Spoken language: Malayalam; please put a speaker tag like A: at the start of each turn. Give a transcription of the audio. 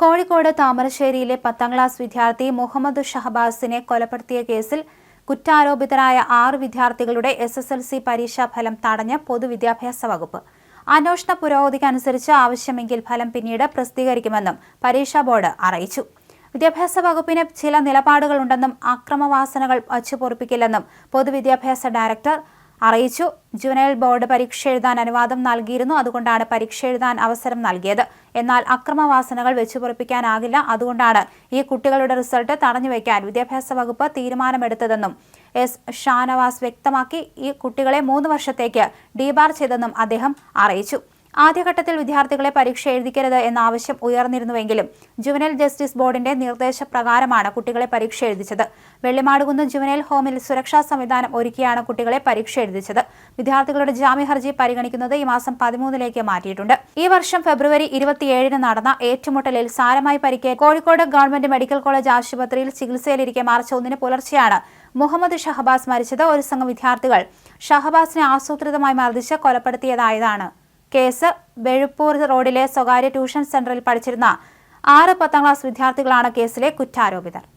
A: കോഴിക്കോട് താമരശ്ശേരിയിലെ 10ാം ക്ലാസ് വിദ്യാർത്ഥി മുഹമ്മദ് ഷഹബാസിനെ കൊലപ്പെടുത്തിയ കേസിൽ കുറ്റാരോപിതരായ 6 വിദ്യാർത്ഥികളുടെ SSLC പരീക്ഷാഫലം തടഞ്ഞ പൊതുവിദ്യാഭ്യാസ വകുപ്പ്. അന്വേഷണ പുരോഗതിക്കനുസരിച്ച് ആവശ്യമെങ്കിൽ ഫലം പിന്നീട് പ്രസിദ്ധീകരിക്കുമെന്നും പരീക്ഷാ ബോർഡ് അറിയിച്ചു. വിദ്യാഭ്യാസ വകുപ്പിന് ചില നിലപാടുകളുണ്ടെന്നും അക്രമവാസനകൾ വച്ചുപൊറുപ്പിക്കില്ലെന്നും പൊതുവിദ്യാഭ്യാസ ഡയറക്ടർ അറിയിച്ചു. ജുവനൈൽ ബോർഡ് പരീക്ഷ എഴുതാൻ അനുവാദം നൽകിയിരുന്നു. അതുകൊണ്ടാണ് പരീക്ഷ എഴുതാൻ അവസരം നൽകിയത്. എന്നാൽ അക്രമവാസനകൾ വെച്ചുപൊറുപ്പിക്കാനാകില്ല. അതുകൊണ്ടാണ് ഈ കുട്ടികളുടെ റിസൾട്ട് തടഞ്ഞുവെക്കാൻ വിദ്യാഭ്യാസ വകുപ്പ് തീരുമാനമെടുത്തതെന്നും ഷാനവാസ് വ്യക്തമാക്കി. ഈ കുട്ടികളെ 3 വർഷത്തേക്ക് ഡീബാർ ചെയ്തെന്നും അദ്ദേഹം അറിയിച്ചു. ആദ്യഘട്ടത്തിൽ വിദ്യാർത്ഥികളെ പരീക്ഷ എഴുതിക്കരുത് എന്ന ആവശ്യം ഉയർന്നിരുന്നുവെങ്കിലും ജുവനൈൽ ജസ്റ്റിസ് ബോർഡിന്റെ നിർദ്ദേശപ്രകാരമാണ് കുട്ടികളെ പരീക്ഷ എഴുതിച്ചത്. വെള്ളിമാടുകുന്ന് ജുവനൈൽ ഹോമിൽ സുരക്ഷാ സംവിധാനം ഒരുക്കിയാണ് കുട്ടികളെ പരീക്ഷ എഴുതിച്ചത്. വിദ്യാർത്ഥികളുടെ ജാമ്യ ഹർജി പരിഗണിക്കുന്നത് ഈ മാസം 13ലേക്ക് മാറ്റിയിട്ടുണ്ട്. ഈ വർഷം ഫെബ്രുവരി 27 നടന്ന ഏറ്റുമുട്ടലിൽ സാരമായി പരിക്കേറ്റ കോഴിക്കോട് ഗവൺമെന്റ് മെഡിക്കൽ കോളേജ് ആശുപത്രിയിൽ ചികിത്സയിലിരിക്കെ മാർച്ച് 1 പുലർച്ചെയാണ് മുഹമ്മദ് ഷഹബാസ് മരിച്ചത്. ഒരു സംഘം വിദ്യാർത്ഥികൾ ഷഹബാസിനെ ആസൂത്രിതമായി മർദ്ദിച്ച് കൊലപ്പെടുത്തിയതായതാണ് കേസ്. വെഴുപ്പൂർ റോഡിലെ സ്വകാര്യ ട്യൂഷൻ സെന്ററിൽ പഠിച്ചിരുന്ന 6 10ാം ക്ലാസ് വിദ്യാർത്ഥികളാണ് കേസിലെ കുറ്റാരോപിതർ.